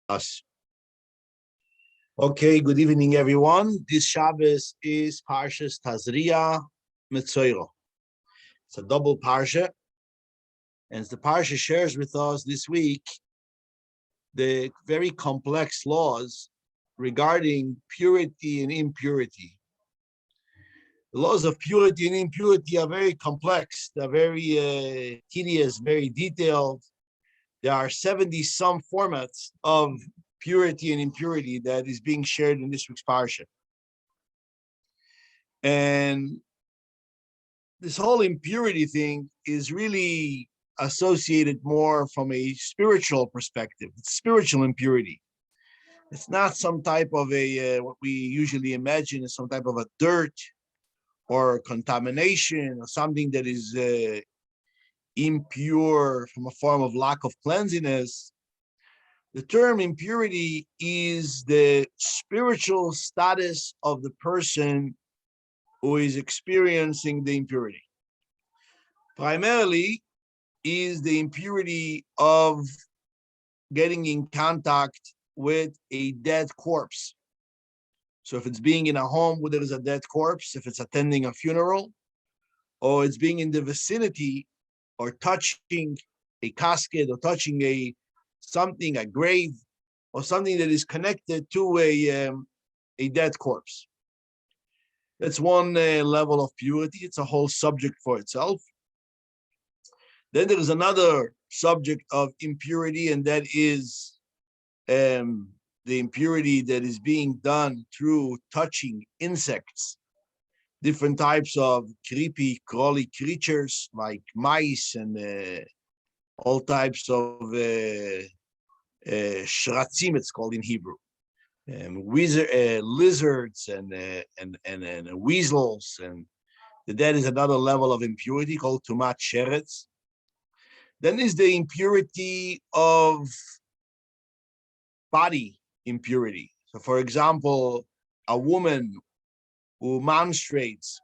us. Okay, good evening, everyone. This Shabbos is Parshas Tazria Metzora. It's a double parsha, and the parsha shares with us this week the very complex laws regarding purity and impurity. The laws of purity and impurity are very complex. They're very tedious, very detailed. There are 70-some formats of purity and impurity that is being shared in this week's parsha. And this whole impurity thing is really associated more from a spiritual perspective. It's spiritual impurity. It's not some type of what we usually imagine is some type of a dirt or contamination or something that is impure from a form of lack of cleanliness. The term impurity is the spiritual status of the person who is experiencing the impurity. Primarily is the impurity of getting in contact with a dead corpse. So if it's being in a home where there is a dead corpse, if it's attending a funeral, or it's being in the vicinity or touching a casket or touching a grave, or something that is connected to a dead corpse. That's one level of purity. It's a whole subject for itself. Then there is another subject of impurity, and that is the impurity that is being done through touching insects, different types of creepy, crawly creatures like mice and all types of shratzim, it's called in Hebrew, lizards and weasels, and that is another level of impurity called tumat sheretz. Then is the impurity of body impurity. So, for example, a woman who menstruates,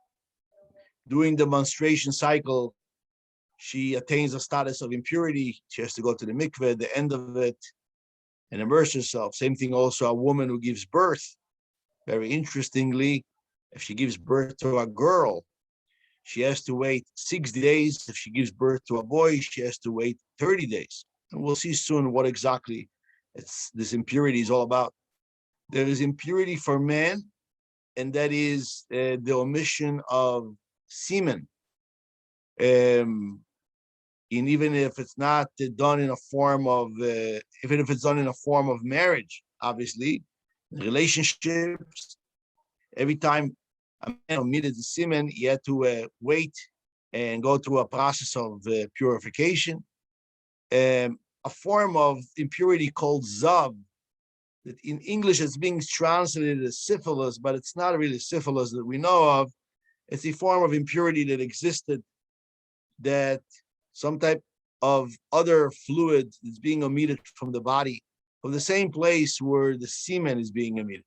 during the menstruation cycle, she attains a status of impurity. She has to go to the mikveh at the end of it and immerse herself. Same thing also a woman who gives birth. Very interestingly, if she gives birth to a girl, she has to wait 6 days. If she gives birth to a boy, she has to wait 30 days. And we'll see soon what exactly this impurity is all about. There is impurity for man, and that is the omission of semen. And even if it's not done in a form of, even if it's done in a form of marriage, obviously, relationships, every time a man omitted the semen, he had to wait and go through a process of purification. A form of impurity called zav, that in English is being translated as syphilis, but it's not really syphilis that we know of. It's a form of impurity that existed, that some type of other fluid is being omitted from the body, from the same place where the semen is being omitted.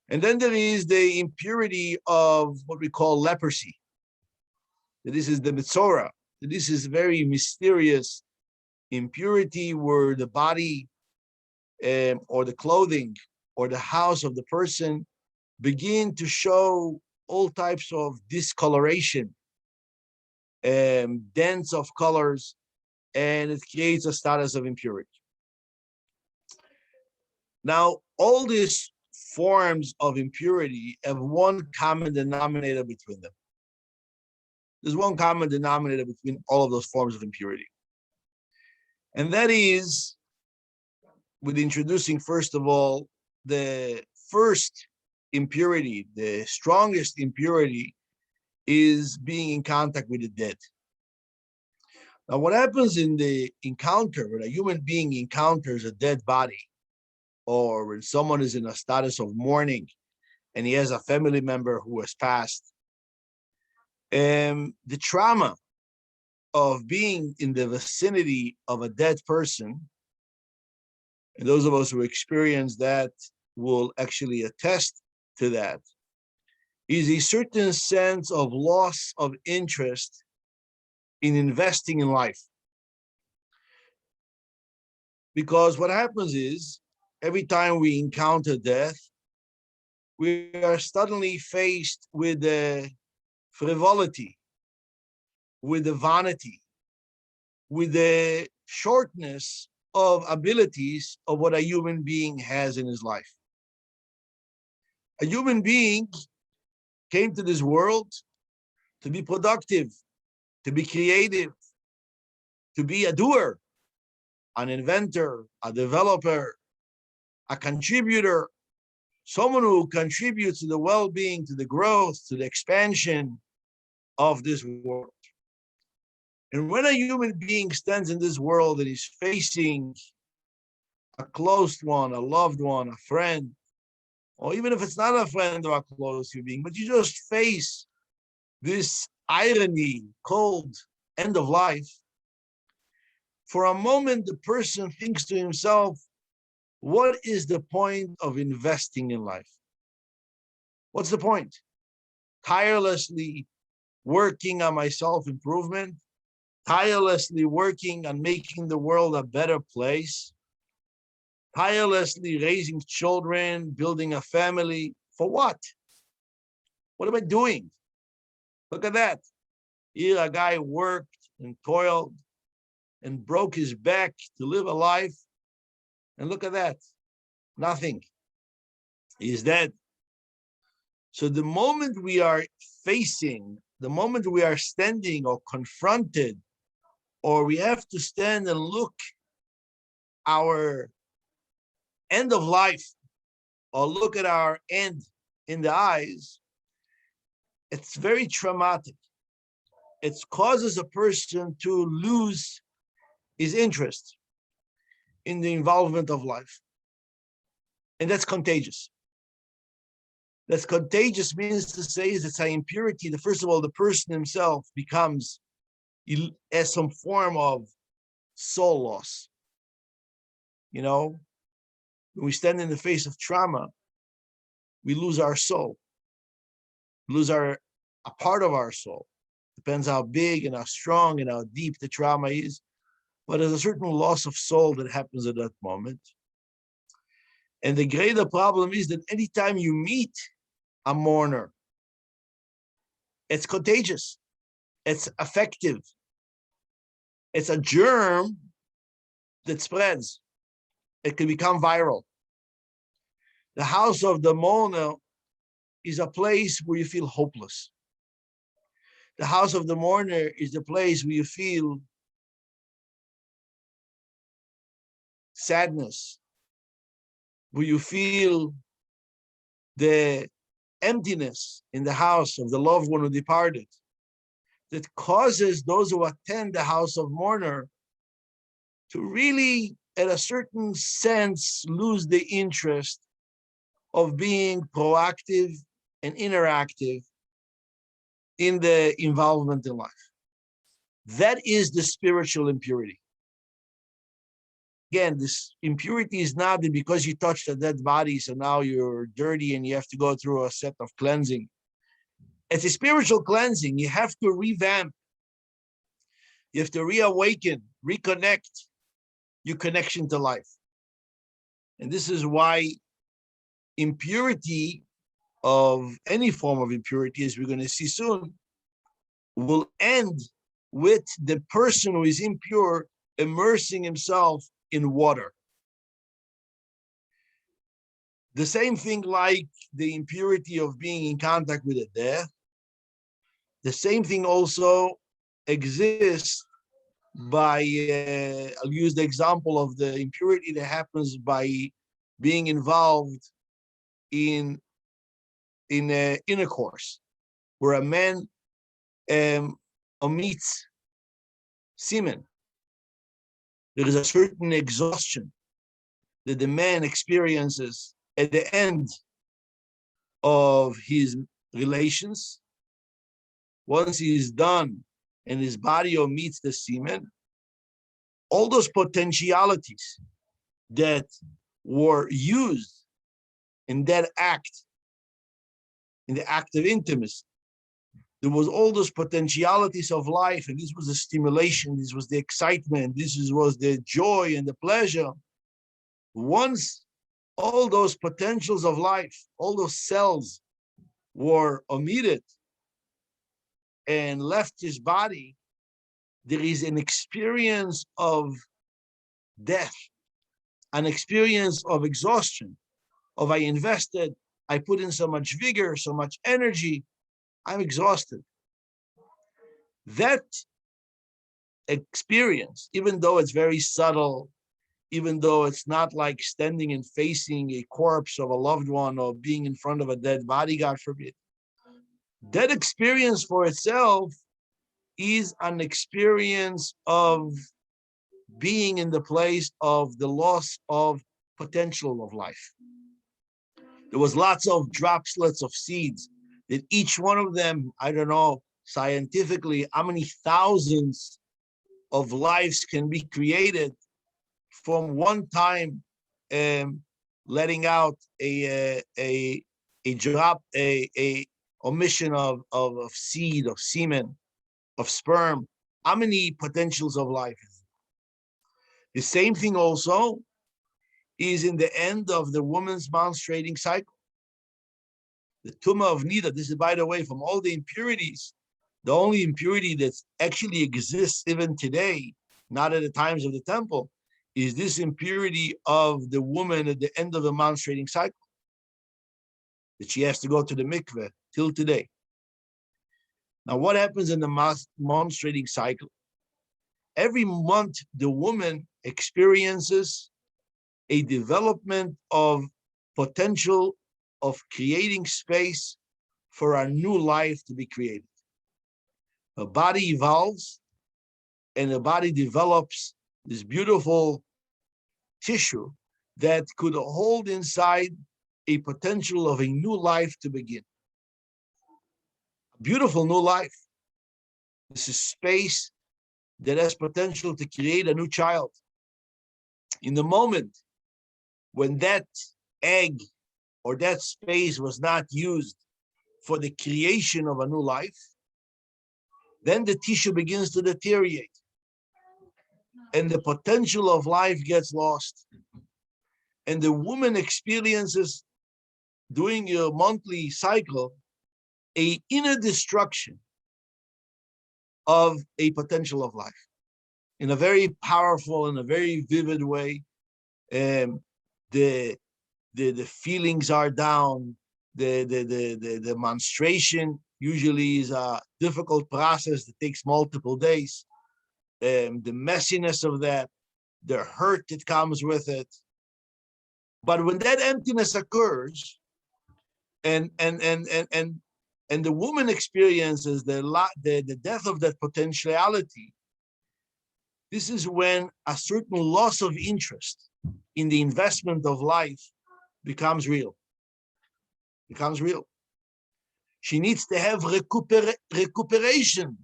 And then there is the impurity of what we call leprosy. This is the Metzora. This is very mysterious impurity where the body or the clothing or the house of the person begin to show all types of discoloration, dents of colors, and it creates a status of impurity. Now, all these forms of impurity have one common denominator between them. There's one common denominator between all of those forms of impurity. And that is, with introducing, first of all, the first impurity, the strongest impurity, is being in contact with the dead. Now, what happens in the encounter, when a human being encounters a dead body, or when someone is in a status of mourning and he has a family member who has passed, the trauma of being in the vicinity of a dead person, and those of us who experience that will actually attest to that, is a certain sense of loss of interest in investing in life. Because what happens is, every time we encounter death, we are suddenly faced with the frivolity, with the vanity, with the shortness of abilities of what a human being has in his life. A human being came to this world to be productive, to be creative, to be a doer, an inventor, a developer, a contributor, someone who contributes to the well-being, to the growth, to the expansion of this world. And when a human being stands in this world and is facing a close one, a loved one, a friend, or even if it's not a friend or a close human being, but you just face this irony, cold end of life, for a moment, the person thinks to himself, what is the point of investing in life? What's the point? Tirelessly working on my self-improvement, tirelessly working on making the world a better place, tirelessly raising children, building a family. For what? What am I doing? Look at that. Here a guy worked and toiled and broke his back to live a life. And look at that. Nothing. He's dead. So the moment we are facing, the moment we are standing or confronted, or we have to stand and look our end of life, or look at our end in the eyes, it's very traumatic. It causes a person to lose his interest in the involvement of life. And that's contagious. That's contagious means to say is it's an impurity. First of all, the person himself becomes as some form of soul loss. You know, when we stand in the face of trauma, we lose our soul, lose a part of our soul. Depends how big and how strong and how deep the trauma is. But there's a certain loss of soul that happens at that moment. And the greater problem is that anytime you meet a mourner, it's contagious, it's effective, it's a germ that spreads. It can become viral. The house of the mourner is a place where you feel hopeless. The house of the mourner is the place where you feel sadness, where you feel the emptiness in the house of the loved one who departed, that causes those who attend the house of mourner to really, at a certain sense, lose the interest of being proactive and interactive in the involvement in life. That is the spiritual impurity. Again, this impurity is not that because you touched a dead body, so now you're dirty and you have to go through a set of cleansing. It's a spiritual cleansing. You have to revamp. You have to reawaken, reconnect your connection to life. And this is why impurity of any form of impurity, as we're going to see soon, will end with the person who is impure immersing himself in water. The same thing like the impurity of being in contact with a death. The same thing also exists by, I'll use the example of the impurity that happens by being involved in intercourse, where a man omits semen. There is a certain exhaustion that the man experiences at the end of his relations. Once he is done and his body omits the semen, all those potentialities that were used in that act, in the act of intimacy, there was all those potentialities of life, and this was the stimulation, this was the excitement, was the joy and the pleasure Once all those potentials of life, all those cells were omitted and left his body, there is an experience of death, an experience of exhaustion, of I invested, I put in so much vigor, so much energy, I'm exhausted. That experience, even though it's very subtle, even though it's not like standing and facing a corpse of a loved one or being in front of a dead body, God forbid, that experience for itself is an experience of being in the place of the loss of potential of life. There was lots of droplets of seeds that each one of them, I don't know scientifically how many thousands of lives can be created from one time, letting out a drop, a omission of seed, of semen, of sperm. How many potentials of life? The same thing also is in the end of the woman's menstruating cycle. The tumah of nida. This is, by the way, from all the impurities, the only impurity that actually exists even today, not at the times of the temple, is this impurity of the woman at the end of the menstruating cycle, that she has to go to the mikveh till today. Now, what happens in the menstruating cycle? Every month, the woman experiences a development of potential of creating space for a new life to be created. Her body evolves and the body develops this beautiful tissue that could hold inside a potential of a new life to begin. A beautiful new life. This is space that has potential to create a new child. In the moment when that egg or that space was not used for the creation of a new life, then the tissue begins to deteriorate and the potential of life gets lost. And the woman experiences, during your monthly cycle, a inner destruction of a potential of life in a very powerful, in a very vivid way. The feelings are down. The menstruation usually is a difficult process that takes multiple days. The messiness of that, the hurt that comes with it. But when that emptiness occurs, and the woman experiences the death of that potentiality, this is when a certain loss of interest in the investment of life becomes real. She needs to have recuperation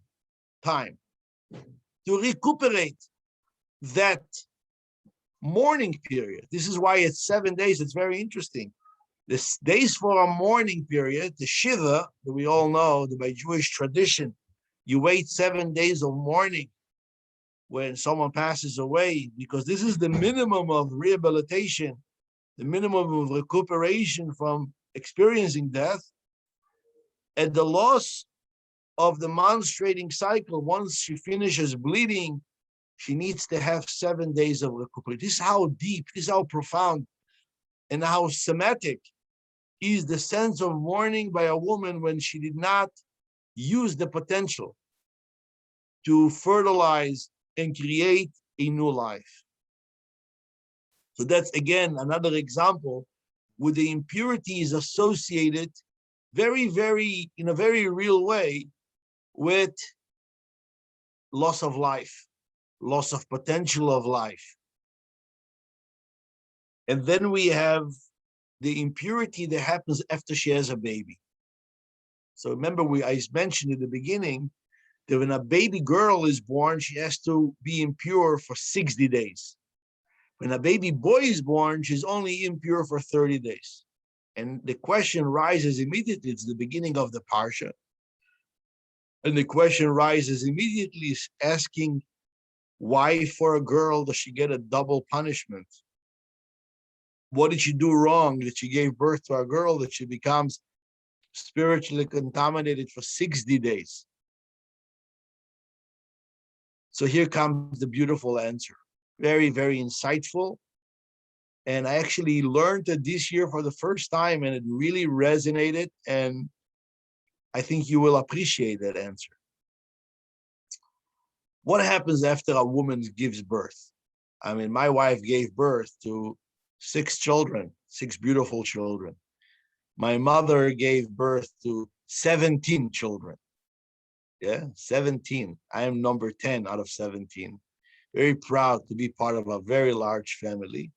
time to recuperate that mourning period. This is why it's 7 days. It's very interesting. The days for a mourning period, the Shiva, that we all know, that by Jewish tradition, you wait 7 days of mourning when someone passes away, because this is the minimum of rehabilitation, the minimum of recuperation from experiencing death. And the loss of the menstruating cycle, once she finishes bleeding, she needs to have 7 days of recuperation. This is how deep, this is how profound, and how somatic is the sense of mourning by a woman when she did not use the potential to fertilize and create a new life. So that's, again, another example where the impurity is associated very, very, in a very real way with loss of life, loss of potential of life. And then we have the impurity that happens after she has a baby. So remember, I mentioned in the beginning that when a baby girl is born, she has to be impure for 60 days. When a baby boy is born, she's only impure for 30 days. And the question rises immediately. It's the beginning of the parsha. And the question rises immediately, asking, why for a girl does she get a double punishment? What did she do wrong that she gave birth to a girl that she becomes spiritually contaminated for 60 days? So here comes the beautiful answer. Very, very insightful. And I actually learned it this year for the first time, and it really resonated. And I think you will appreciate that answer. What happens after a woman gives birth? I mean, my wife gave birth to 6 children, 6 beautiful children. My mother gave birth to 17 children. Yeah, 17. I am number 10 out of 17. Very proud to be part of a very large family.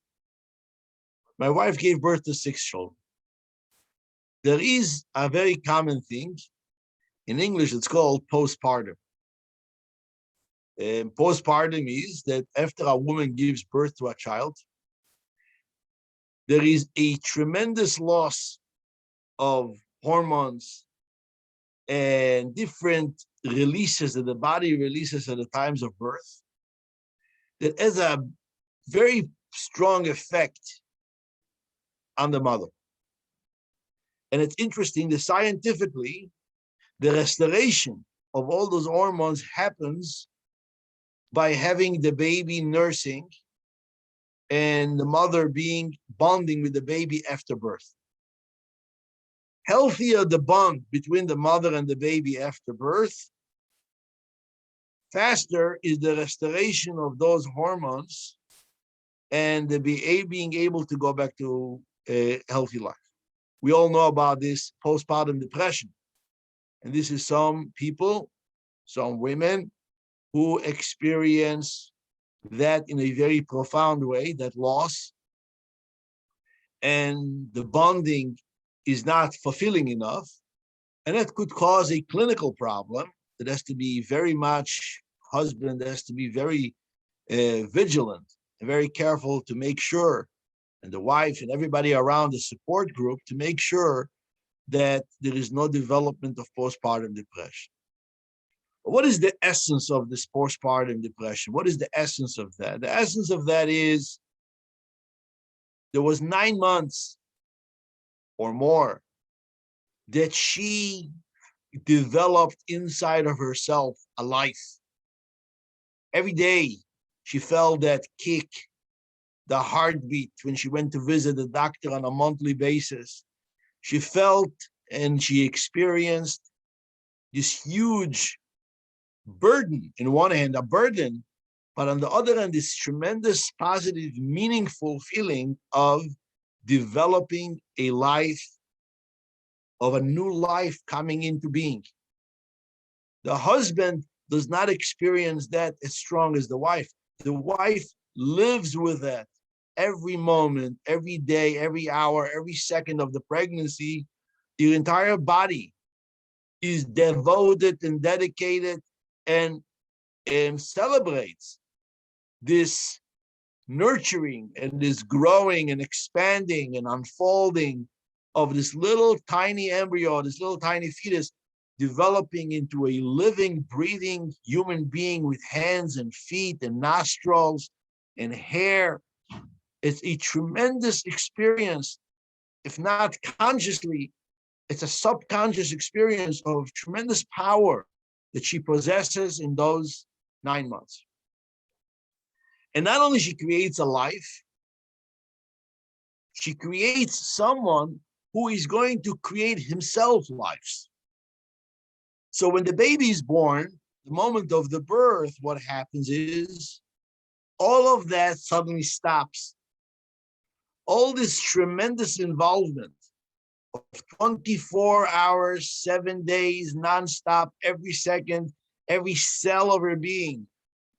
My wife gave birth to 6 children. There is a very common thing. In English, it's called postpartum. Postpartum is that after a woman gives birth to a child, there is a tremendous loss of hormones and different releases that the body releases at the times of birth that has a very strong effect on the mother. And it's interesting that scientifically, the restoration of all those hormones happens by having the baby nursing and the mother being bonding with the baby after birth. Healthier the bond between the mother and the baby after birth, faster is the restoration of those hormones and the being able to go back to a healthy life. We all know about this postpartum depression. And this is some people, some women who experience that in a very profound way, that loss. And the bonding is not fulfilling enough. And that could cause a clinical problem that has to be very much, husband has to be very vigilant and very careful to make sure, and the wife and everybody around the support group to make sure that there is no development of postpartum depression. What is the essence of this postpartum depression? What is the essence of that? The essence of that is there was 9 months or more that she developed inside of herself a life. Every day she felt that kick, the heartbeat when she went to visit the doctor on a monthly basis. She felt and she experienced this huge burden, in one hand, a burden, but on the other hand, this tremendous, positive, meaningful feeling of developing a life, of a new life coming into being. The husband does not experience that as strong as the wife. The wife lives with that every moment, every day, every hour, every second of the pregnancy. Your entire body is devoted and dedicated and celebrates this nurturing and this growing and expanding and unfolding of this little tiny embryo, this little tiny fetus, developing into a living, breathing human being with hands and feet and nostrils and hair. It's a tremendous experience. If not consciously, it's a subconscious experience of tremendous power that she possesses in those 9 months. And not only she creates a life, she creates someone who is going to create himself lives. So when the baby is born, the moment of the birth, what happens is all of that suddenly stops. All this tremendous involvement of 24 hours, 7 days, nonstop, every second, every cell of her being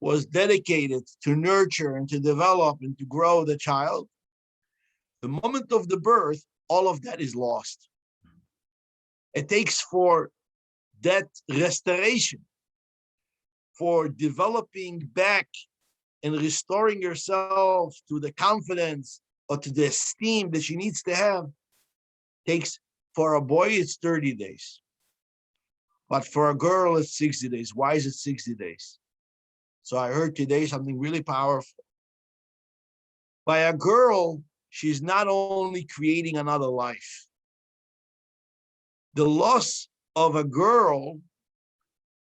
was dedicated to nurture and to develop and to grow the child. The moment of the birth, all of that is lost. It takes for that restoration, for developing back and restoring yourself to the confidence or to the esteem that she needs to have, takes, for a boy, it's 30 days. But for a girl, it's 60 days. Why is it 60 days? So I heard today something really powerful. By a girl, she's not only creating another life. The loss of a girl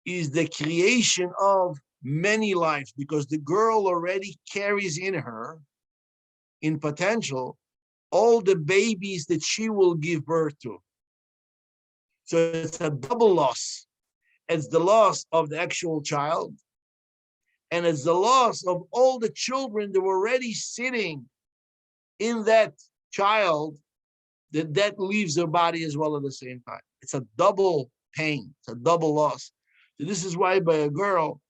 is the creation of many lives, because the girl already carries in her, in potential, all the babies that she will give birth to. So it's a double loss. It's the loss of the actual child, and it's the loss of all the children that were already sitting in that child, that leaves their body as well at the same time. It's a double pain. It's a double loss. So this is why by a girl,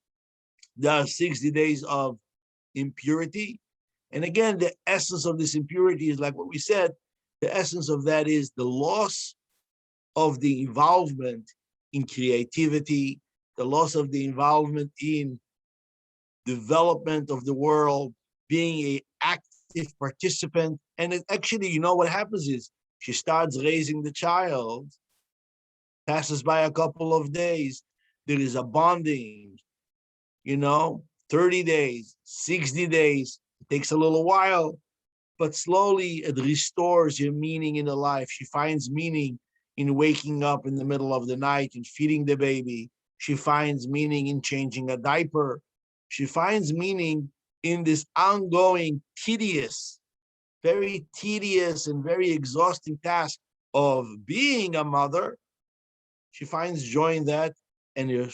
there are 60 days of impurity. And again, the essence of this impurity is like what we said. The essence of that is the loss of the involvement in creativity, the loss of the involvement in development of the world, being an active participant. And it actually, you know what happens is she starts raising the child, passes by a couple of days, there is a bonding, 30 days, 60 days, it takes a little while, but slowly it restores your meaning in the life. She finds meaning in waking up in the middle of the night and feeding the baby. She finds meaning in changing a diaper. She finds meaning in this ongoing very tedious and very exhausting task of being a mother. She finds joy in that, and her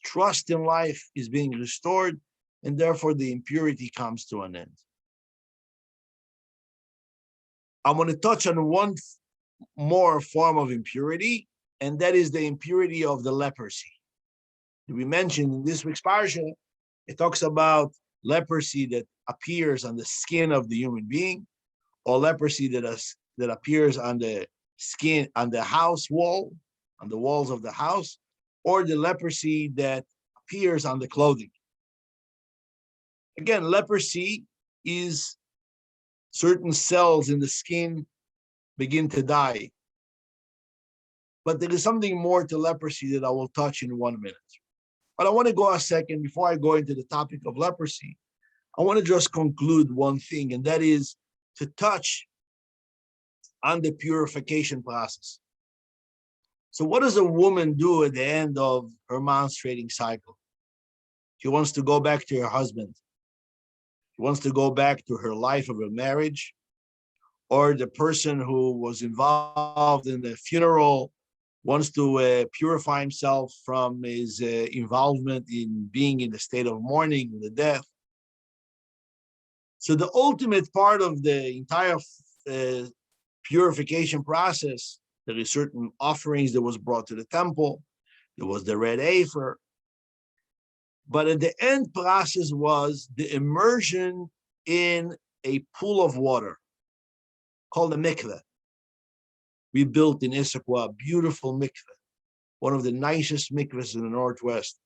trust in life is being restored, and therefore the impurity comes to an end. I want to touch on one more form of impurity, and that is the impurity of the leprosy. We mentioned in this week's parsha, it talks about leprosy that appears on the skin of the human being, or leprosy that appears on the skin, on the house wall, on the walls of the house, or the leprosy that appears on the clothing. Again, leprosy is certain cells in the skin begin to die. But there is something more to leprosy that I will touch in 1 minute. But I want to go a second before I go into the topic of leprosy. I want to just conclude one thing, and that is to touch on the purification process. So what does a woman do at the end of her menstruating cycle? She wants to go back to her husband. She wants to go back to her life of her marriage, or the person who was involved in the funeral wants to purify himself from his involvement in being in the state of mourning, the death. So the ultimate part of the entire purification process, there is certain offerings that was brought to the temple. There was the red heifer. But at the end process was the immersion in a pool of water called a mikveh. We built in Issaquah a beautiful mikveh, one of the nicest mikvehs in the Northwest.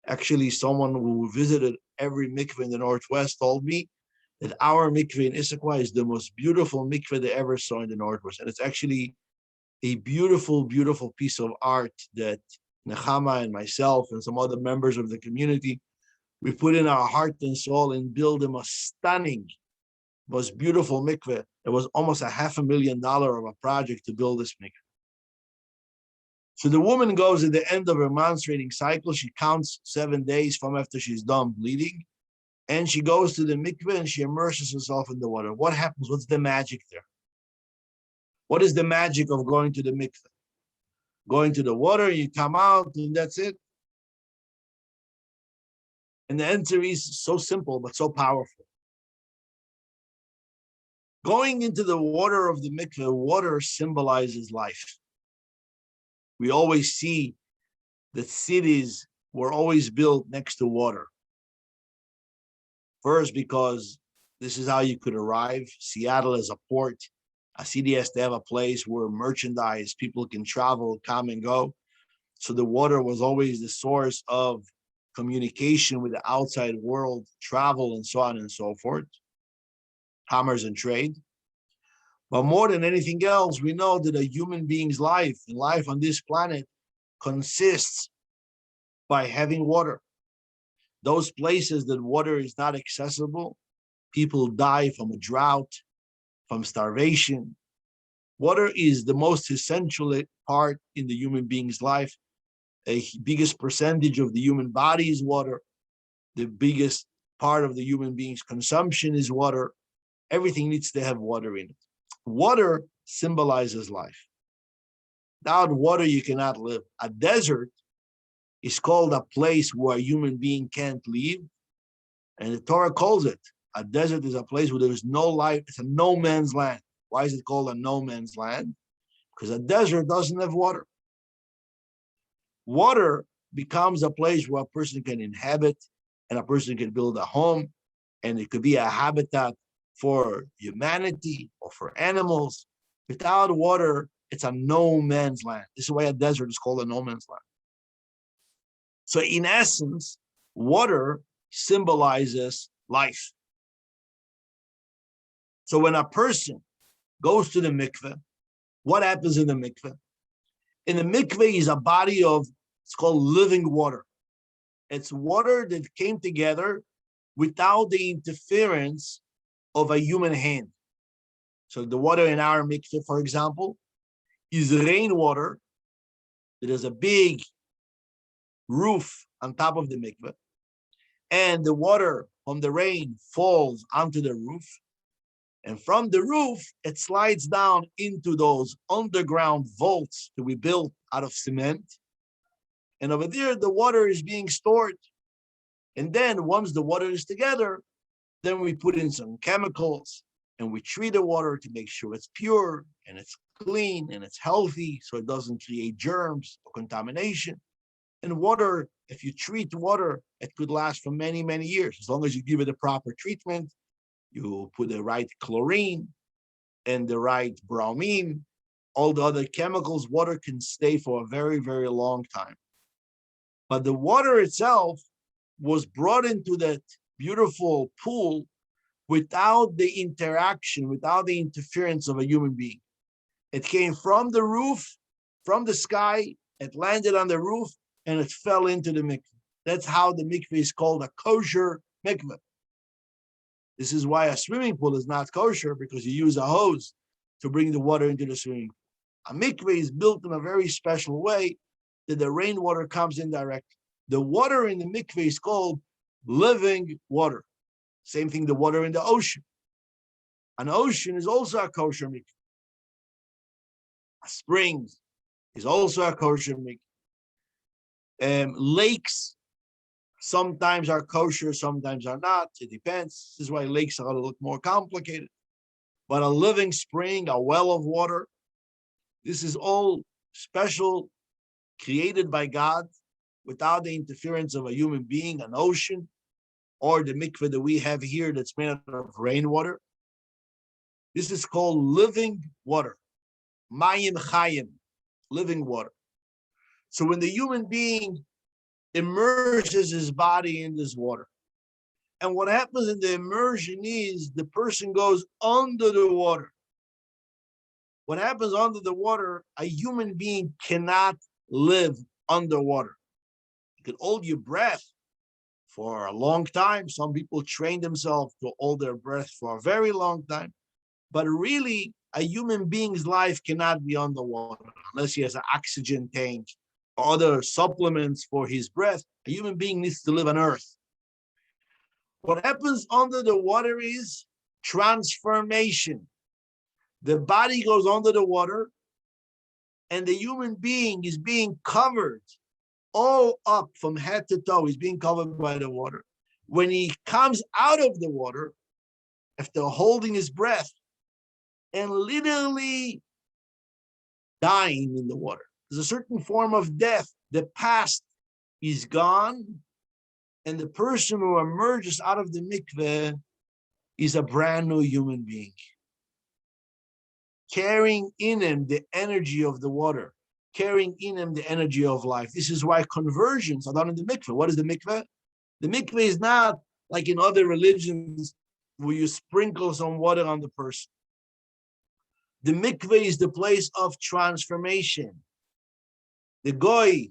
Actually, someone who visited every mikveh in the Northwest told me that our mikveh in Issaquah is the most beautiful mikveh they ever saw in the Northwest. And it's actually a beautiful, beautiful piece of art that Nechama and myself and some other members of the community, we put in our heart and soul and build them a stunning, most beautiful mikveh. It was almost $500,000 of a project to build this mikveh. So the woman goes at the end of her menstruating cycle. She counts 7 days from after she's done bleeding, and she goes to the mikveh and she immerses herself in the water. What happens? What's the magic there? What is the magic of going to the mikveh? Going to the water, you come out, and that's it. And the answer is so simple, but so powerful. Going into the water of the mikveh, water symbolizes life. We always see that cities were always built next to water. First, because this is how you could arrive. Seattle is a port. A city has to have a place where merchandise, people can travel, come and go. So the water was always the source of communication with the outside world, travel, and so on and so forth, commerce and trade. But more than anything else, we know that a human being's life and life on this planet consists by having water. Those places that water is not accessible, people die from a drought, from starvation. Water is the most essential part in the human being's life. A biggest percentage of the human body is water. The biggest part of the human being's consumption is water. Everything needs to have water in it. Water symbolizes life. Without water, you cannot live. A desert is called a place where a human being can't live. And the Torah calls it, a desert is a place where there is no life. It's a no man's land. Why is it called a no man's land? Because a desert doesn't have water. Water becomes a place where a person can inhabit and a person can build a home, and it could be a habitat for humanity or for animals. Without water, it's a no man's land. This is why a desert is called a no man's land. So in essence, water symbolizes life. So when a person goes to the mikveh, what happens in the mikveh? In the mikveh is a body of, it's called living water. It's water that came together without the interference of a human hand. So the water in our mikveh, for example, is rainwater. There's a big roof on top of the mikveh, and the water from the rain falls onto the roof. And from the roof, it slides down into those underground vaults that we built out of cement. And over there, the water is being stored. And then once the water is together, then we put in some chemicals and we treat the water to make sure it's pure and it's clean and it's healthy so it doesn't create germs or contamination. And water, if you treat water, it could last for many, many years. As long as you give it the proper treatment, you put the right chlorine and the right bromine, all the other chemicals, water can stay for a very, very long time. But the water itself was brought into that beautiful pool without the interaction, without the interference of a human being. It came from the roof, from the sky, it landed on the roof, and it fell into the mikveh. That's how the mikveh is called a kosher mikveh. This is why a swimming pool is not kosher, because you use a hose to bring the water into the swimming pool. A mikveh is built in a very special way that the rainwater comes in directly. The water in the mikveh is called living water. Same thing, the water in the ocean. An ocean is also a kosher mikveh. A spring is also a kosher mikveh. Lakes sometimes are kosher, sometimes are not. It depends. This is why lakes are a little more complicated. But a living spring, a well of water, this is all special, created by God without the interference of a human being, an ocean, or the mikveh that we have here that's made out of rainwater. This is called living water. Mayim chayim, living water. So when the human being immerses his body in this water, and what happens in the immersion is the person goes under the water. What happens under the water, a human being cannot live underwater. You can hold your breath for a long time. Some people train themselves to hold their breath for a very long time. But really, a human being's life cannot be underwater unless he has an oxygen tank or other supplements for his breath. A human being needs to live on Earth. What happens under the water is transformation. The body goes under the water, and the human being is being covered all up from head to toe. He's being covered by the water. When he comes out of the water, after holding his breath and literally dying in the water, there's a certain form of death. The past is gone, and the person who emerges out of the mikveh is a brand new human being, carrying in him the energy of the water, carrying in him the energy of life. This is why conversions are done in the mikveh. What is the mikveh? The mikveh is not like in other religions where you sprinkle some water on the person. The mikveh is the place of transformation. The goy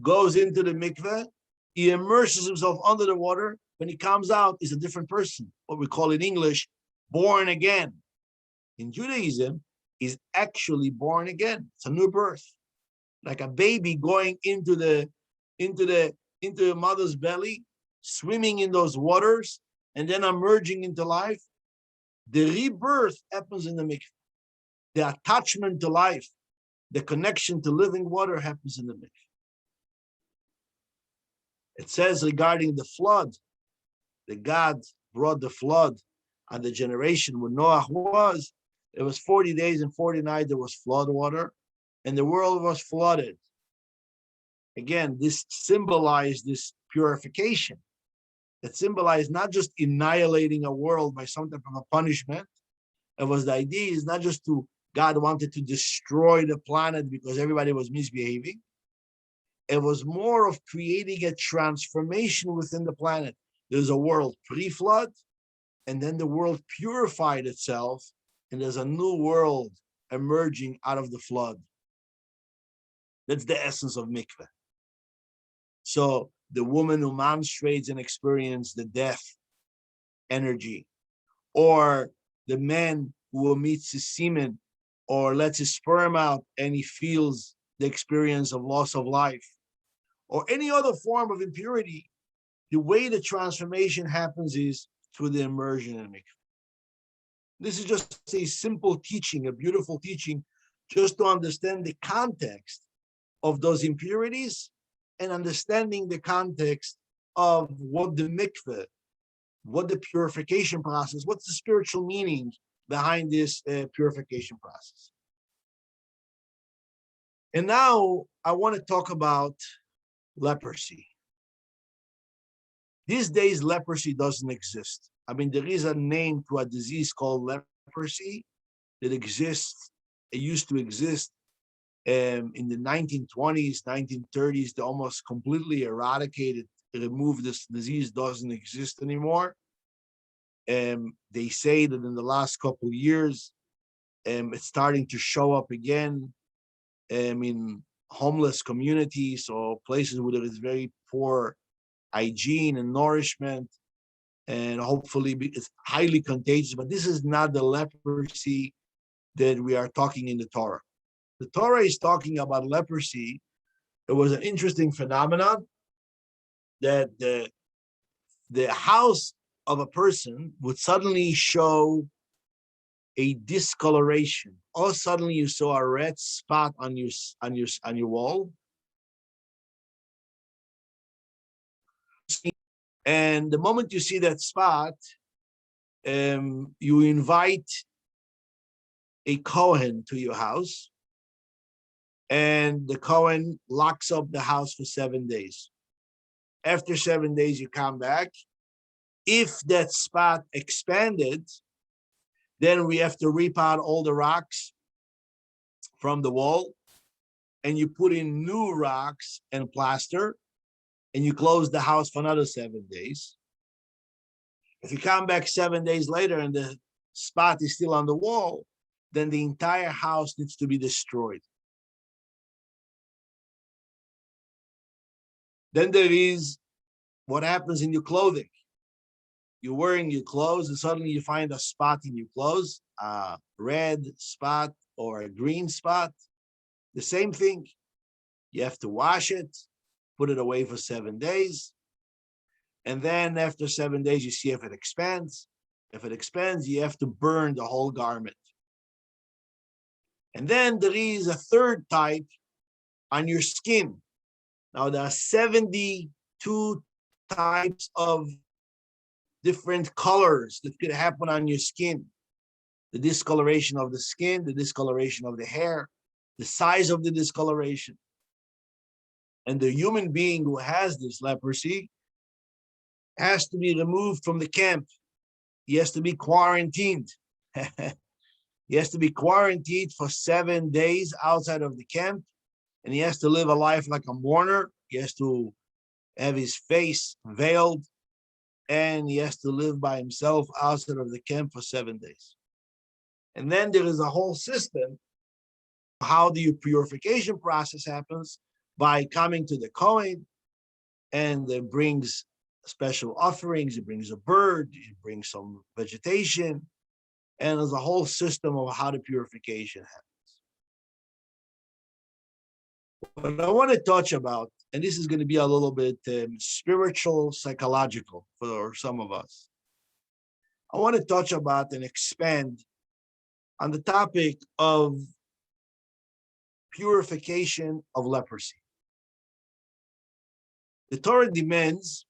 goes into the mikveh, he immerses himself under the water. When he comes out, he's a different person, what we call in English, born again. in Judaism is actually born again. It's a new birth, like a baby going into the mother's belly, swimming in those waters, and then emerging into life. The rebirth happens in the mikveh. The attachment to life, the connection to living water happens in the mikveh. It says regarding the flood, that God brought the flood on the generation when Noah was. It was 40 days and 40 nights there was flood water, and the world was flooded. Again, this symbolized this purification. It symbolized not just annihilating a world by some type of a punishment. It was the idea is not just God wanted to destroy the planet because everybody was misbehaving. It was more of creating a transformation within the planet. There's a world pre-flood, and then the world purified itself, and there's a new world emerging out of the flood. That's the essence of mikveh. So the woman who menstruates and experiences the death energy, or the man who meets his semen or lets his sperm out and he feels the experience of loss of life, or any other form of impurity, the way the transformation happens is through the immersion in mikveh. This is just a simple teaching, a beautiful teaching, just to understand the context of those impurities and understanding the context of what the mikveh, what the purification process, what's the spiritual meaning behind this purification process. And now I want to talk about leprosy. These days, leprosy doesn't exist. I mean, there is a name to a disease called leprosy that exists. It used to exist in the 1920s, 1930s. They almost completely eradicated, removed this disease, doesn't exist anymore. They say that in the last couple of years, it's starting to show up again in homeless communities or places where there is very poor hygiene and nourishment, and hopefully it's highly contagious. But this is not the leprosy that we are talking in the Torah. The Torah is talking about leprosy. It was an interesting phenomenon that the house of a person would suddenly show a discoloration, or suddenly you saw a red spot on your wall. And the moment you see that spot, you invite a Kohen to your house, and the Kohen locks up the house for 7 days. After 7 days, you come back. If that spot expanded, then we have to rip out all the rocks from the wall, and you put in new rocks and plaster, and you close the house for another 7 days. If you come back 7 days later and the spot is still on the wall, then the entire house needs to be destroyed. Then there is what happens in your clothing. You're wearing your clothes and suddenly you find a spot in your clothes, a red spot or a green spot. The same thing. You have to wash it, put it away for 7 days. And then after 7 days, you see if it expands. If it expands, you have to burn the whole garment. And then there is a third type on your skin. Now there are 72 types of different colors that could happen on your skin. The discoloration of the skin, the discoloration of the hair, the size of the discoloration. And the human being who has this leprosy has to be removed from the camp. He has to be quarantined. He has to be quarantined for 7 days outside of the camp, and he has to live a life like a mourner. He has to have his face veiled, and he has to live by himself outside of the camp for 7 days. And then there is a whole system how the purification process happens by coming to the Kohen, and it brings special offerings. It brings a bird, it brings some vegetation, And there's a whole system of how the purification happens. What I want to touch about, and this is going to be a little bit spiritual, psychological for some of us. I want to touch about and expand on the topic of purification of leprosy. The Torah demands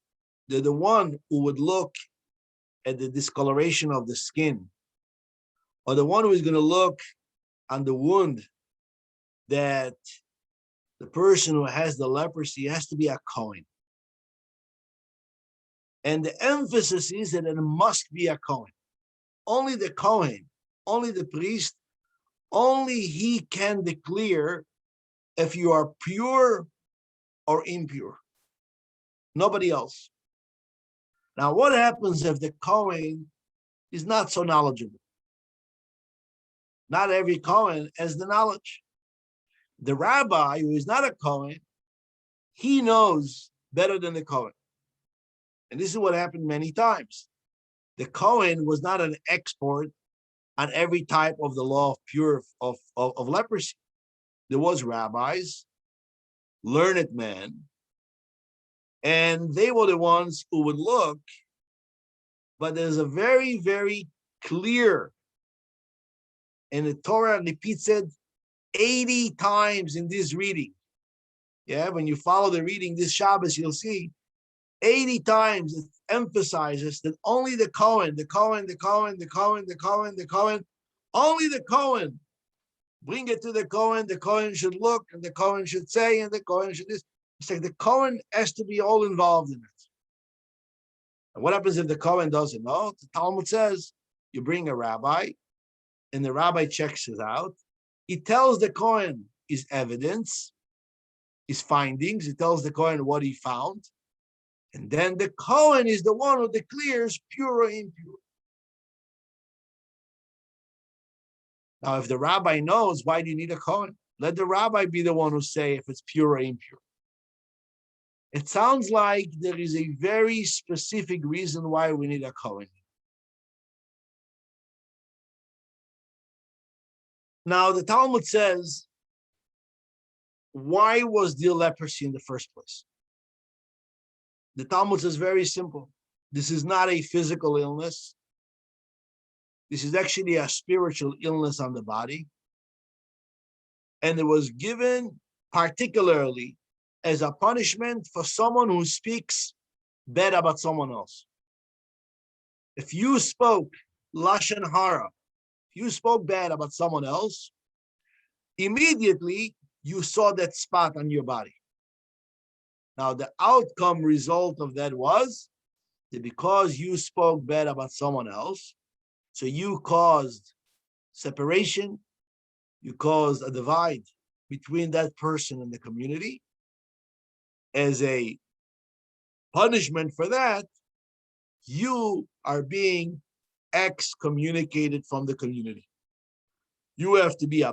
that the one who would look at the discoloration of the skin, or the one who is going to look on the wound, that the person who has the leprosy has to be a Kohen. And the emphasis is that it must be a Kohen. Only the Kohen, only the priest, only he can declare if you are pure or impure. Nobody else. Now, what happens if the Kohen is not so knowledgeable? Not every Kohen has the knowledge. The rabbi, who is not a Kohen, he knows better than the Kohen. And this is what happened many times. The Kohen was not an expert on every type of the law of leprosy. There was rabbis, learned men, and they were the ones who would look, but there's a very, very clear, and the Torah repeats it 80 times in this reading. Yeah, when you follow the reading this Shabbos, you'll see 80 times it emphasizes that only the Kohen, only the Kohen, bring it to the Kohen should look, and the Kohen should say, and the Kohen should this. It's like the Kohen has to be all involved in it. And what happens if the Kohen doesn't know? The Talmud says, you bring a rabbi, and the rabbi checks it out. He tells the Kohen his evidence, his findings. He tells the Kohen what he found. And then the Kohen is the one who declares pure or impure. Now, if the rabbi knows, why do you need a Kohen? Let the rabbi be the one who say if it's pure or impure. It sounds like there is a very specific reason why we need a Kohen. Now, the Talmud says, why was there leprosy in the first place? The Talmud says very simple. This is not a physical illness. This is actually a spiritual illness on the body. And it was given particularly as a punishment for someone who speaks bad about someone else. If you spoke Lashon Hara, if you spoke bad about someone else, immediately you saw that spot on your body. Now, the outcome result of that was that because you spoke bad about someone else, so you caused separation, you caused a divide between that person and the community. As a punishment for that, you are being excommunicated from the community. You have to be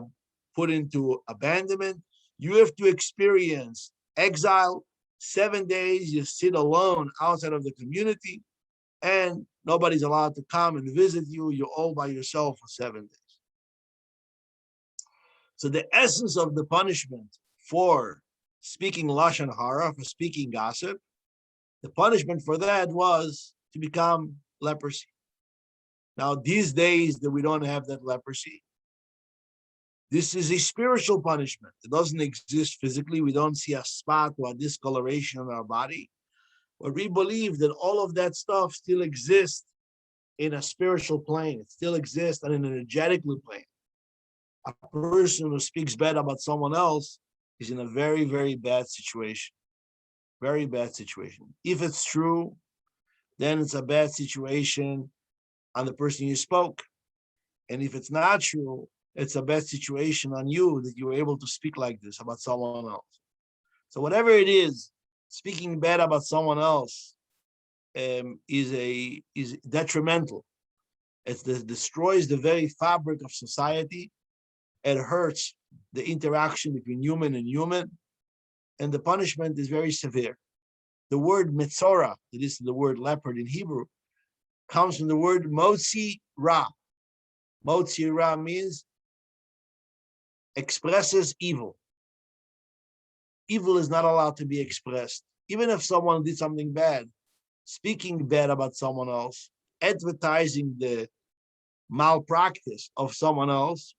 put into abandonment. You have to experience exile. 7 days you sit alone outside of the community, and nobody's allowed to come and visit you. You're all by yourself for 7 days. So the essence of the punishment for speaking Lashon Hara, for speaking gossip, the punishment for that was to become leprosy. Now, these days that we don't have that leprosy, this is a spiritual punishment. It doesn't exist physically. We don't see a spot or a discoloration on our body. But we believe that all of that stuff still exists in a spiritual plane. It still exists on an energetically plane. A person who speaks bad about someone else is in a very, very bad situation. Very bad situation. If it's true, then it's a bad situation on the person you spoke. And if it's not true, it's a bad situation on you that you were able to speak like this about someone else. So whatever it is, speaking bad about someone else is detrimental. It destroys the very fabric of society. It hurts the interaction between human and human, and the punishment is very severe. The word Metzora, that is the word leopard in Hebrew, comes from the word motzi ra. Metzora means expresses evil. Evil is not allowed to be expressed. Even if someone did something bad, speaking bad about someone else, advertising the malpractice of someone else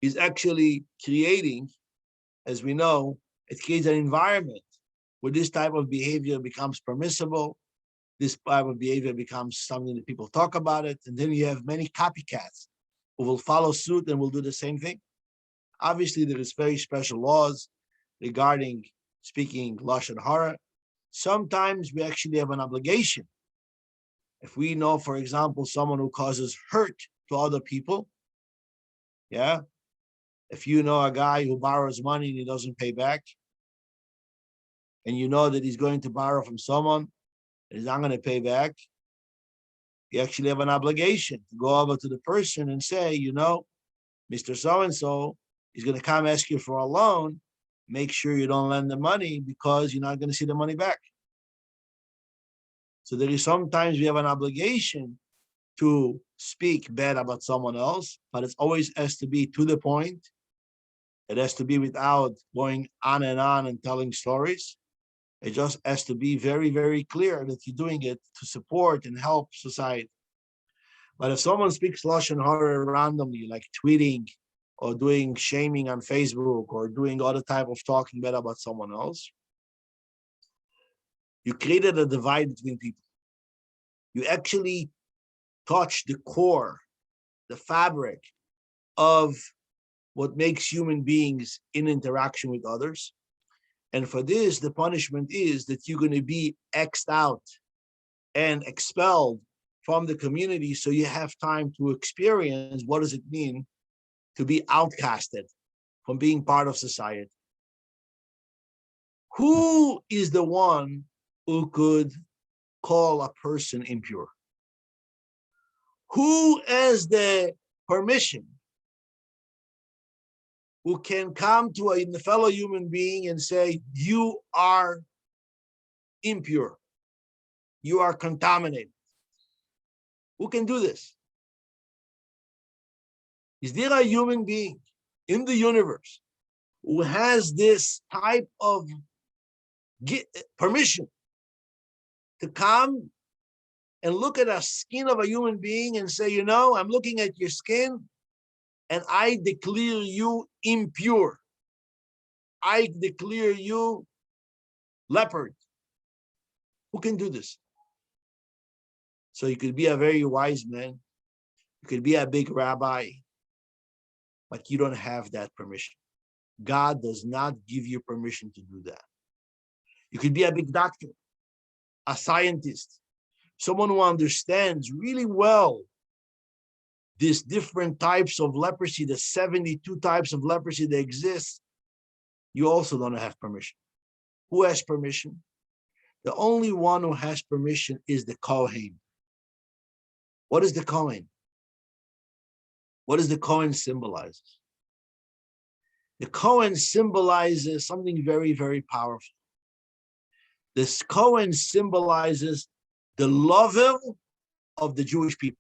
is actually creating, as we know, it creates an environment where this type of behavior becomes permissible. This type of behavior becomes something that people talk about it. And then you have many copycats who will follow suit and will do the same thing. Obviously, there is very special laws regarding speaking lashon hara. Sometimes we actually have an obligation. If we know, for example, someone who causes hurt to other people, yeah, if you know a guy who borrows money and he doesn't pay back, and you know that he's going to borrow from someone and he's not going to pay back, you actually have an obligation to go over to the person and say, you know, Mr. So-and-so is going to come ask you for a loan. Make sure you don't lend the money because you're not going to see the money back. So there is sometimes we have an obligation to speak bad about someone else, but it always has to be to the point. It has to be without going on and telling stories. It just has to be very, very clear that you're doing it to support and help society. But if someone speaks lashon hara randomly, like tweeting or doing shaming on Facebook or doing other type of talking bad about someone else, you created a divide between people. You actually touch the core, the fabric of what makes human beings in interaction with others. And for this, the punishment is that you're going to be X'd out and expelled from the community, so you have time to experience what does it mean to be outcasted from being part of society. Who is the one who could call a person impure? Who has the permission, who can come to a fellow human being and say, you are impure, you are contaminated? Who can do this? Is there a human being in the universe who has this type of permission to come and look at a skin of a human being and say, you know, I'm looking at your skin and I declare you impure. I declare you leopard. Who can do this? So you could be a very wise man. You could be a big rabbi, but you don't have that permission. God does not give you permission to do that. You could be a big doctor, a scientist, someone who understands really well these different types of leprosy, the 72 types of leprosy that exist. You also don't have permission. Who has permission? The only one who has permission is the Kohen. What is the Kohen? What does the Kohen symbolize? The Kohen symbolizes something very, very powerful. This Kohen symbolizes the lover of the Jewish people.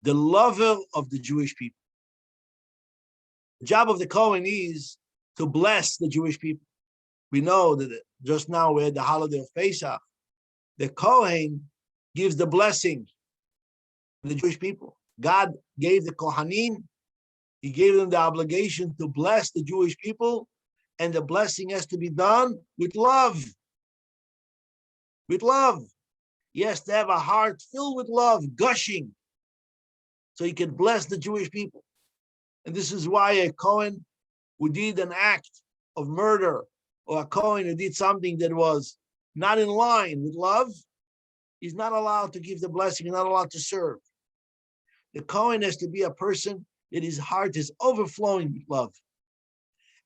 The lover of the Jewish people. The job of the Kohen is to bless the Jewish people. We know that just now we had the holiday of Pesach. The Kohen gives the blessing to the Jewish people. God gave the Kohanim, he gave them the obligation to bless the Jewish people, and the blessing has to be done with love. With love. He has to have a heart filled with love, gushing, so he can bless the Jewish people. And this is why a Kohen who did an act of murder, or a Kohen who did something that was not in line with love, is not allowed to give the blessing, he's not allowed to serve. The Kohen has to be a person that his heart is overflowing with love.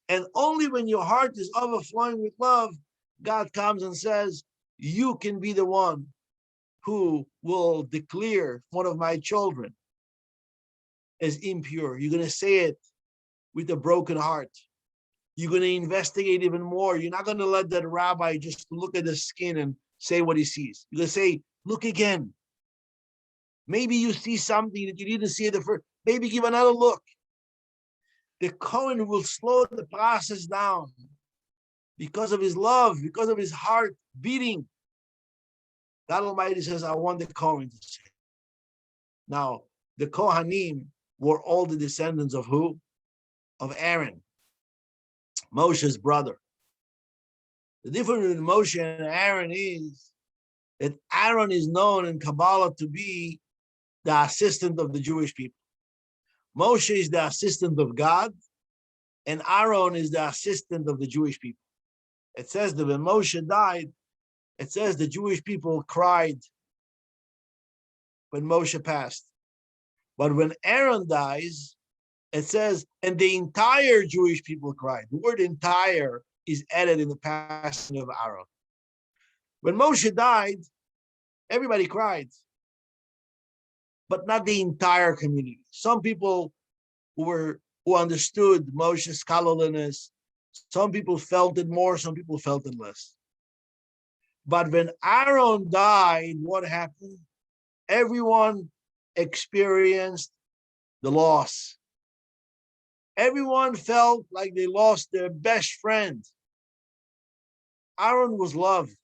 And only when your heart is overflowing with love, God comes and says, you can be the one who will declare one of my children as impure. You're going to say it with a broken heart. You're going to investigate even more. You're not going to let that rabbi just look at the skin and say what he sees. You're going to say, look again. Maybe you see something that you didn't see at the first. Maybe give another look. The Kohen will slow the process down because of his love, because of his heart beating. God Almighty says, I want the Kohen to say. Now, the Kohanim were all the descendants of who? Of Aaron, Moshe's brother. The difference between Moshe and Aaron is that Aaron is known in Kabbalah to be the assistant of the Jewish people. Moshe is the assistant of God, and Aaron is the assistant of the Jewish people. It says that when Moshe died, it says the Jewish people cried when Moshe passed. But when Aaron dies, it says, and the entire Jewish people cried. The word entire is added in the passing of Aaron. When Moshe died, everybody cried, but not the entire community. Some people who understood Moshe's scholarliness, some people felt it more, some people felt it less. But when Aaron died, what happened? Everyone experienced the loss. Everyone felt like they lost their best friend. Aaron was loved.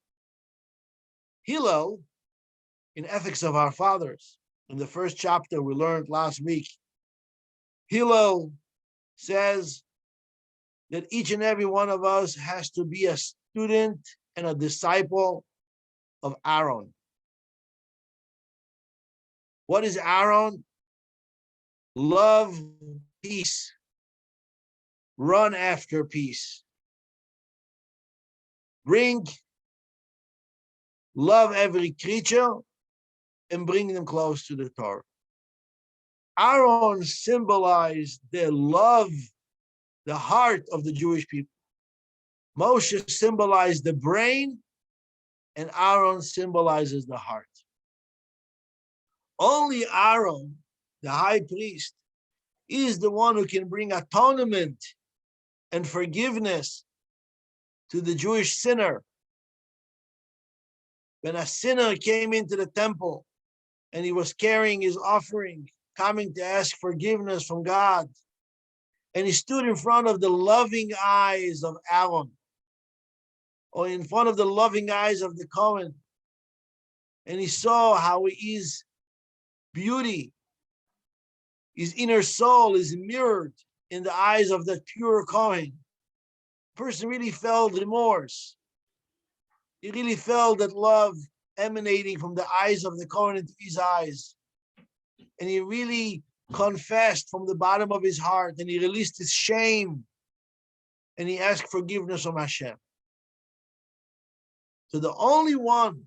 Hillel, in Ethics of Our Fathers, in the first chapter we learned last week, Hillel says that each and every one of us has to be a student and a disciple of Aaron. What is Aaron? Love peace. Run after peace. Love every creature and bring them close to the Torah. Aaron symbolized the love, the heart of the Jewish people. Moshe symbolized the brain, and Aaron symbolizes the heart. Only Aaron, the high priest, is the one who can bring atonement and forgiveness to the Jewish sinner. When a sinner came into the temple and he was carrying his offering, coming to ask forgiveness from God, and he stood in front of the loving eyes of Aaron, or in front of the loving eyes of the Kohen, and he saw how his beauty, his inner soul is mirrored in the eyes of that pure Kohen. The person really felt remorse. He really felt that love emanating from the eyes of the Kohen into his eyes. And he really confessed from the bottom of his heart, and he released his shame, and he asked forgiveness from Hashem. So the only one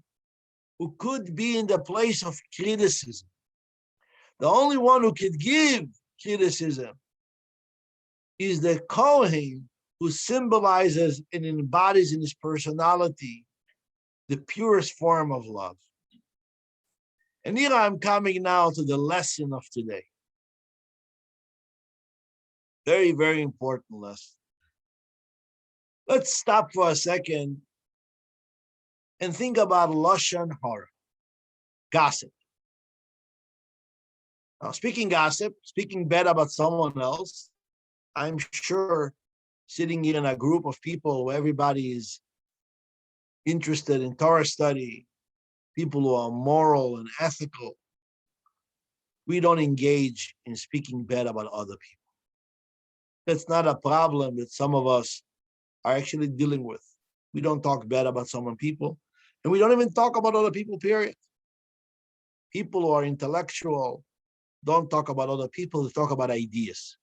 who could be in the place of criticism, the only one who could give criticism, is the Kohen, who symbolizes and embodies in his personality the purest form of love. And here I'm coming now to the lesson of today. Very, very important lesson. Let's stop for a second and think about Lashon Hara, gossip. Now, speaking gossip, speaking bad about someone else, I'm sure sitting in a group of people where everybody is interested in Torah study, people who are moral and ethical, we don't engage in speaking bad about other people. That's not a problem that some of us are actually dealing with. We don't talk bad about some people, and we don't even talk about other people, period. People who are intellectual don't talk about other people, they talk about ideas.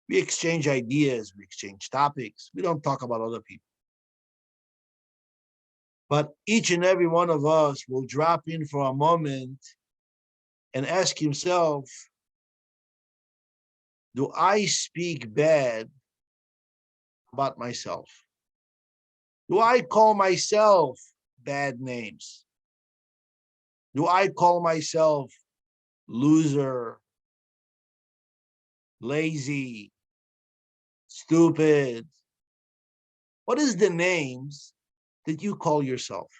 We exchange ideas, we exchange topics, we don't talk about other people. But each and every one of us will drop in for a moment and ask himself, do I speak bad about myself? Do I call myself bad names? Do I call myself loser, lazy, stupid? What is the names that you call yourself?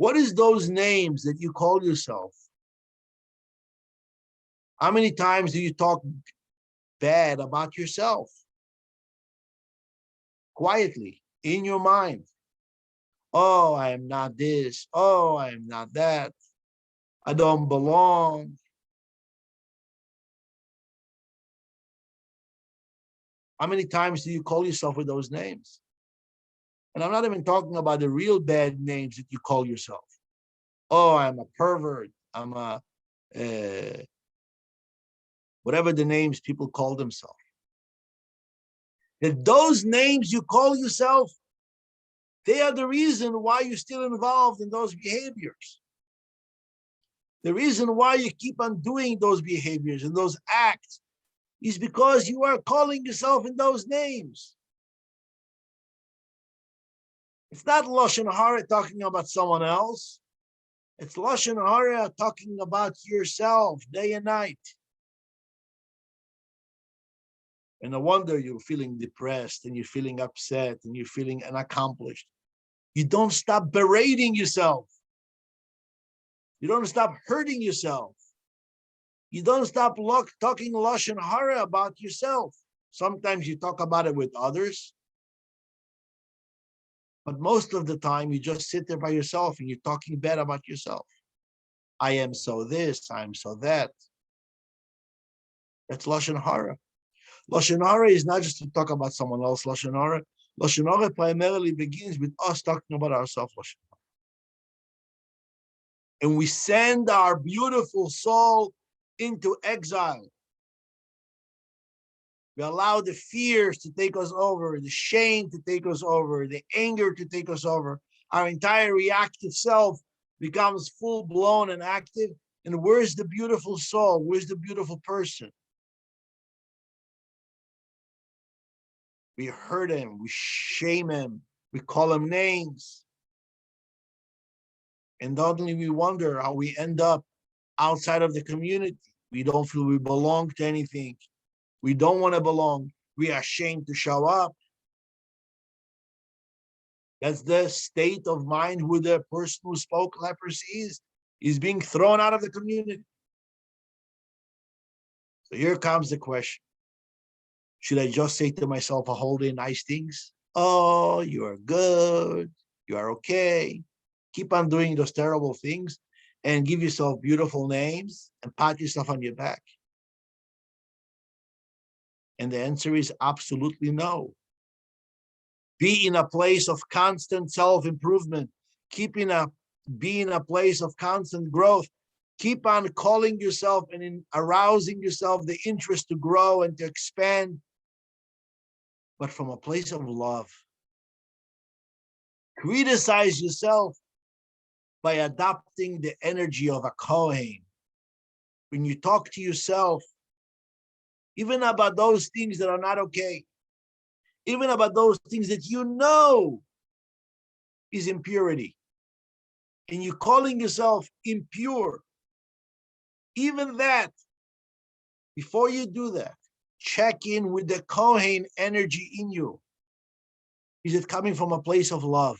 What is those names that you call yourself? How many times do you talk bad about yourself? Quietly, in your mind. Oh, I am not this. Oh, I am not that. I don't belong. How many times do you call yourself with those names? And I'm not even talking about the real bad names that you call yourself. Oh, I'm a pervert. I'm a, whatever the names people call themselves. That those names you call yourself, they are the reason why you're still involved in those behaviors. The reason why you keep on doing those behaviors and those acts is because you are calling yourself in those names. It's not Lashon Hara talking about someone else. It's Lashon Hara talking about yourself day and night. And no wonder you're feeling depressed and you're feeling upset and you're feeling unaccomplished. You don't stop berating yourself. You don't stop hurting yourself. You don't stop talking Lashon Hara about yourself. Sometimes you talk about it with others. But most of the time, you just sit there by yourself and you're talking bad about yourself. I am so this, I am so that. That's Lashon Hara. Lashon Hara is not just to talk about someone else. Lashon Hara primarily begins with us talking about ourselves. And we send our beautiful soul into exile. We allow the fears to take us over, the shame to take us over, the anger to take us over. Our entire reactive self becomes full-blown and active. And where's the beautiful soul? Where's the beautiful person? We hurt him, we shame him, we call him names. And not only we wonder how we end up outside of the community. We don't feel we belong to anything. We don't want to belong. We are ashamed to show up. That's the state of mind who the person who spoke leprosy is being thrown out of the community. So here comes the question. Should I just say to myself a whole day nice things? Oh, you are good. You are okay. Keep on doing those terrible things and give yourself beautiful names and pat yourself on your back. And the answer is absolutely no. Be in a place of constant self-improvement. Be in a place of constant growth. Keep on calling yourself and arousing yourself the interest to grow and to expand, but from a place of love. Criticize yourself by adopting the energy of a Kohen. When you talk to yourself, even about those things that are not okay, even about those things that you know is impurity, and you're calling yourself impure, even that, before you do that, check in with the Kohen energy in you. Is it coming from a place of love?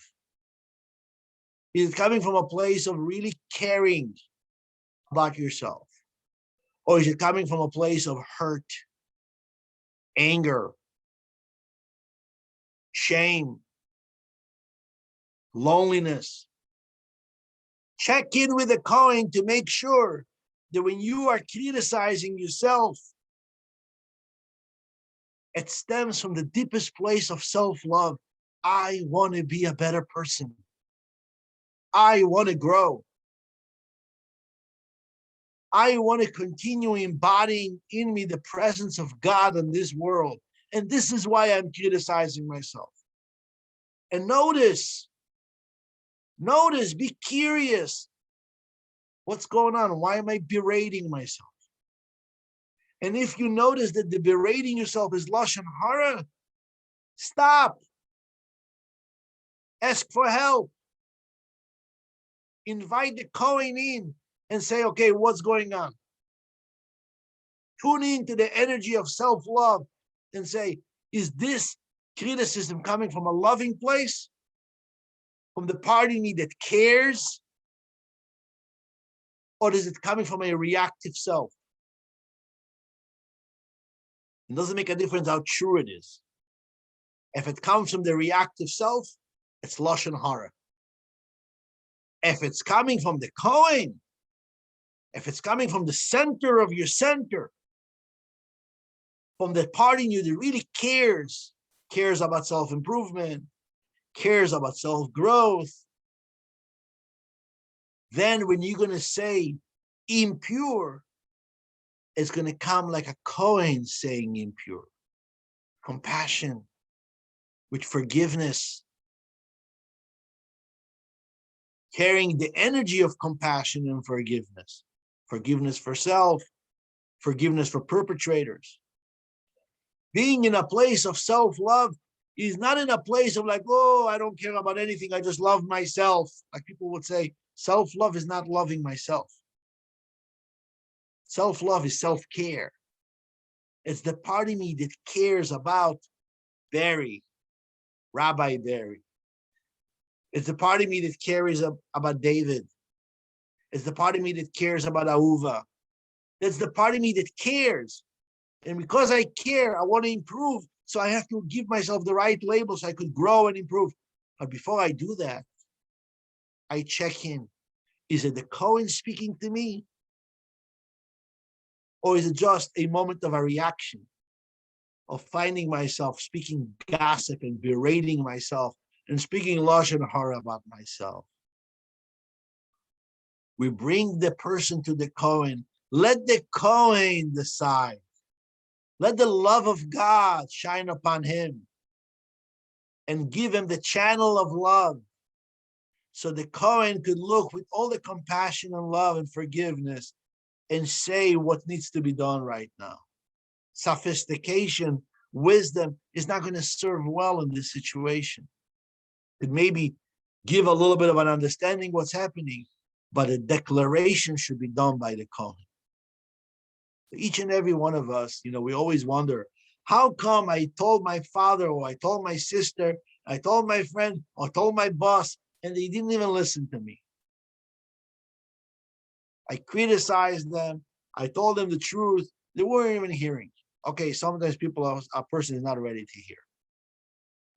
Is it coming from a place of really caring about yourself? Or is it coming from a place of hurt, anger, shame, loneliness? Check in with the Kohen to make sure that when you are criticizing yourself, it stems from the deepest place of self-love. I want to be a better person. I want to grow. I want to continue embodying in me the presence of God in this world. And this is why I'm criticizing myself. And notice, be curious. What's going on? Why am I berating myself? And if you notice that the berating yourself is Lashon Hara, stop. Ask for help. Invite the Kohen in and say, okay, what's going on? Tune into the energy of self-love and say, is this criticism coming from a loving place? From the part of me that cares? Or is it coming from a reactive self? It doesn't make a difference how true it is. If it comes from the reactive self, it's Lashon Hara. If it's coming from the Kohen, if it's coming from the center of your center, from the part in you that really cares about self-improvement, cares about self-growth, then when you're going to say impure, it's going to come like a Kohen saying impure. Compassion, with forgiveness, carrying the energy of compassion and forgiveness. Forgiveness for self, forgiveness for perpetrators. Being in a place of self-love is not in a place of like, oh, I don't care about anything, I just love myself. Like people would say, self-love is not loving myself. Self-love is self-care. It's the part of me that cares about Barry, Rabbi Barry. It's the part of me that cares about David. It's the part of me that cares about Ahuva. It's the part of me that cares. And because I care, I want to improve. So I have to give myself the right label so I could grow and improve. But before I do that, I check in. Is it the Kohen speaking to me? Or is it just a moment of a reaction of finding myself speaking gossip and berating myself and speaking Lashon Hara about myself? We bring the person to the Kohen. Let the Kohen decide. Let the love of God shine upon him and give him the channel of love so the Kohen could look with all the compassion and love and forgiveness and say what needs to be done right now. Sophistication, wisdom is not going to serve well in this situation. It maybe give a little bit of an understanding what's happening, but a declaration should be done by the Kohen. Each and every one of us, we always wonder, how come I told my father or I told my sister, I told my friend or told my boss, and they didn't even listen to me? I criticized them. I told them the truth. They weren't even hearing. Okay, sometimes a person is not ready to hear.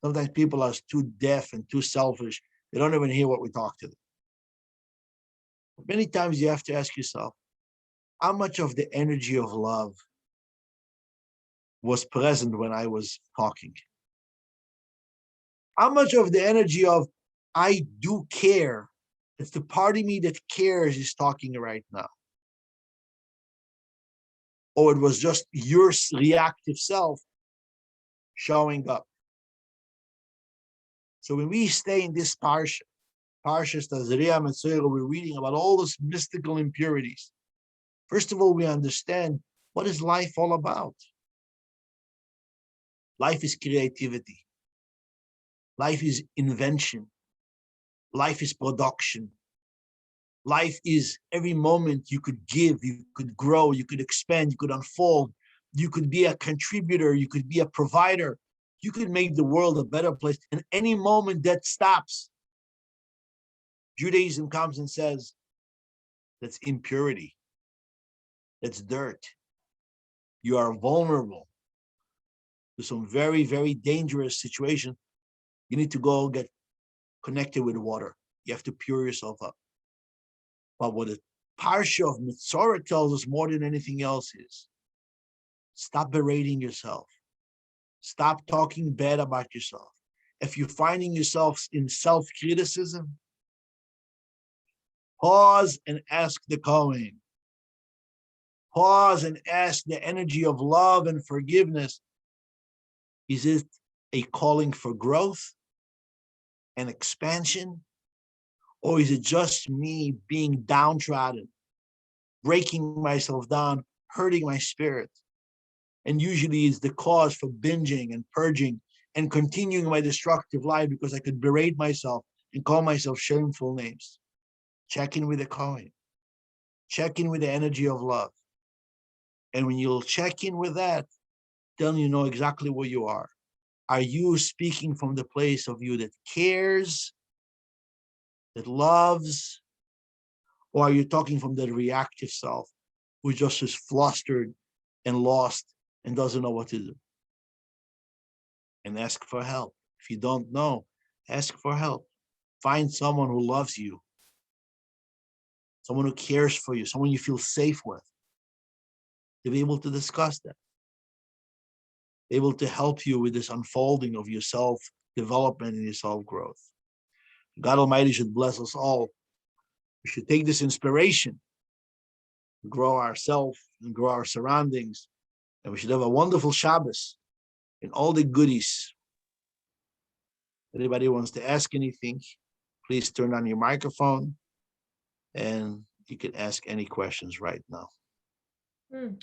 Sometimes people are too deaf and too selfish. They don't even hear what we talk to them. Many times you have to ask yourself, how much of the energy of love was present when I was talking? How much of the energy of I do care, it's the part of me that cares, is talking right now? Or it was just your reactive self showing up? So when we stay in this Parshas Tazria, Metzora, we're reading about all those mystical impurities. First of all, we understand, what is life all about? Life is creativity. Life is invention. Life is production. Life is every moment you could give, you could grow, you could expand, you could unfold, you could be a contributor, you could be a provider, you could make the world a better place. And any moment that stops, Judaism comes and says, that's impurity. That's dirt. You are vulnerable to some very, very dangerous situation. You need to go get connected with water. You have to pure yourself up. But what the Parsha of Metzora tells us more than anything else is, stop berating yourself. Stop talking bad about yourself. If you're finding yourself in self-criticism, pause and ask the Kohen. Pause and ask the energy of love and forgiveness. Is it a calling for growth and expansion? Or is it just me being downtrodden, breaking myself down, hurting my spirit? And usually it's the cause for binging and purging and continuing my destructive life because I could berate myself and call myself shameful names. Check in with the Kohen. Check in with the energy of love. And when you'll check in with that, then you know exactly where you are. Are you speaking from the place of you that cares, that loves, Or are you talking from the reactive self, who just is flustered and lost and doesn't know what to do? And ask for help. If you don't know, ask for help. Find someone who loves you, someone who cares for you, someone you feel safe with, to be able to discuss that, able to help you with this unfolding of your self-development and your self-growth. God Almighty should bless us all. We should take this inspiration to grow ourselves and grow our surroundings, and we should have a wonderful Shabbos and all the goodies. Anybody wants to ask anything, please turn on your microphone and you can ask any questions right now. Amen.